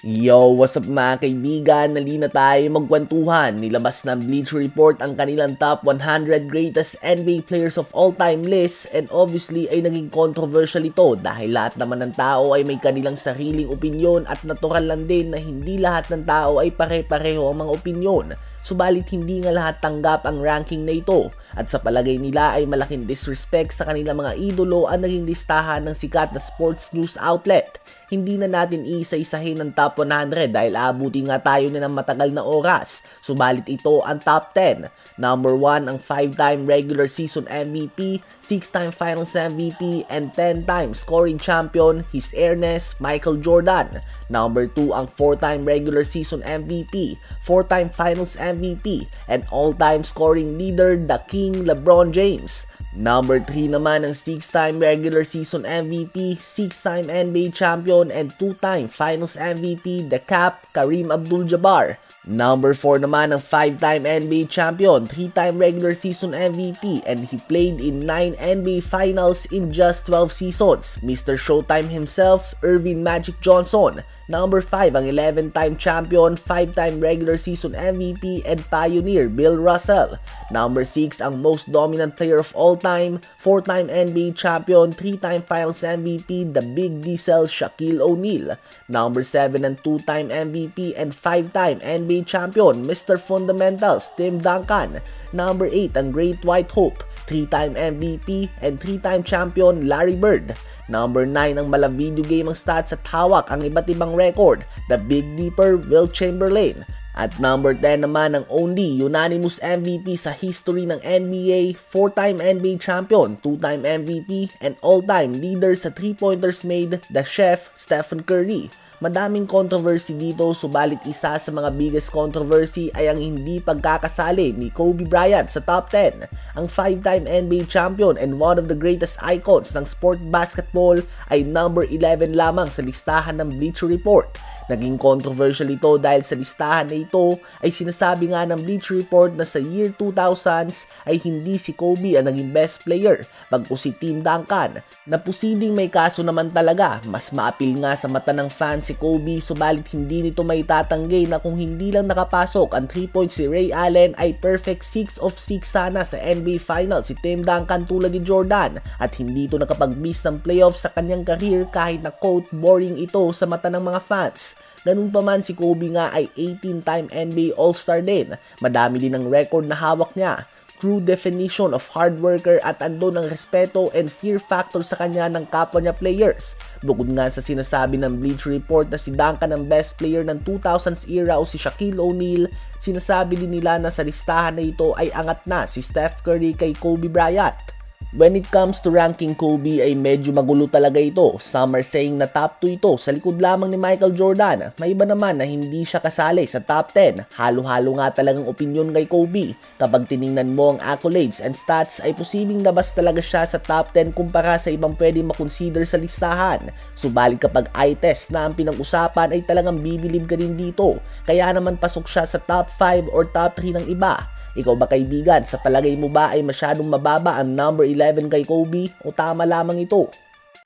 Yo, what's up mga kaibigan? Nalina tayo magkwentuhan. Nilabas ng Bleacher Report ang kanilang top 100 greatest NBA players of all time list, and obviously ay naging controversial ito dahil lahat naman ng tao ay may kanilang sariling opinyon at natural lang din na hindi lahat ng tao ay pare-pareho ang mga opinyon. Subalit hindi nga lahat tanggap ang ranking na ito at sa palagay nila ay malaking disrespect sa kanilang mga idolo ang naging listahan ng sikat na sports news outlet. Hindi na natin isa-isahin ang top 100 dahil aabuti nga tayo na ng matagal na oras. Subalit ito ang top 10. Number 1 ang 5-time regular season MVP, 6-time finals MVP, and 10-time scoring champion, His Airness Michael Jordan. Number 2 ang 4-time regular season MVP, 4-time finals MVP, and all-time scoring leader, the King LeBron James. Number 3 naman ang 6-time regular season MVP, 6-time NBA champion, and 2-time finals MVP, the Cap, Kareem Abdul-Jabbar. Number 4 naman ang 5-time NBA champion, 3-time regular season MVP, and he played in 9 NBA finals in just 12 seasons, Mr. Showtime himself, Earvin Magic Johnson. Number 5 ang 11-time champion, 5-time regular season MVP, and pioneer Bill Russell. Number 6 ang most dominant player of all time, 4-time NBA champion, 3-time finals MVP, the Big Diesel Shaquille O'Neal. Number 7 ang 2-time MVP and 5-time NBA champion, Mr. Fundamentals Tim Duncan. Number 8 ang Great White Hope, 3-time MVP and 3-time champion Larry Bird. Number 9 ang mala video game ang stats at hawak ang iba't ibang record, the Big Dipper Wilt Chamberlain. At number 10 naman ang only unanimous MVP sa history ng NBA, 4-time NBA champion, 2-time MVP, and all-time leader sa 3-pointers made, the Chef Stephen Curry. Madaming controversy dito, subalit isa sa mga biggest controversy ay ang hindi pagkakasali ni Kobe Bryant sa top 10. Ang 5-time NBA champion and one of the greatest icons ng sport basketball ay number 11 lamang sa listahan ng Bleacher Report. Naging controversial ito dahil sa listahan na ito ay sinasabi nga ng Bleacher Report na sa year 2000s ay hindi si Kobe ang naging best player, bagkus si Tim Duncan. Na posibleng may kaso naman talaga, mas maapil nga sa mata ng fans si Kobe, subalit hindi nito may tatanggi na kung hindi lang nakapasok ang 3 points si Ray Allen ay perfect 6 of 6 sana sa NBA Finals si Tim Duncan tulad ni Jordan, at hindi ito nakapag-miss ng playoffs sa kanyang career kahit na quote boring ito sa mata ng mga fans. Ganun pa man, si Kobe nga ay 18-time NBA All-Star din. Madami din ang record na hawak niya. True definition of hard worker at andon ang respeto and fear factor sa kanya ng kapwa niya players. Bukod nga sa sinasabi ng Bleacher Report na si Duncan ang best player ng 2000s era o si Shaquille O'Neal, sinasabi din nila na sa listahan na ito ay angat na si Steph Curry kay Kobe Bryant. When it comes to ranking Kobe ay medyo magulo talaga ito. Some are saying na top 2 ito sa likod lamang ni Michael Jordan. May iba naman na hindi siya kasali sa top 10. Halo-halo nga talagang opinion kay Kobe. Kapag tiningnan mo ang accolades and stats ay posibleng labas talaga siya sa top 10 kumpara sa ibang pwede makonsider sa listahan. Subalit kapag eye test na ang pinag-usapan ay talagang bibilib ka din dito. Kaya naman pasok siya sa top 5 or top 3 ng iba. Ikaw ba kaibigan, sa palagay mo ba ay masyadong mababa ang number 11 kay Kobe o tama lamang ito?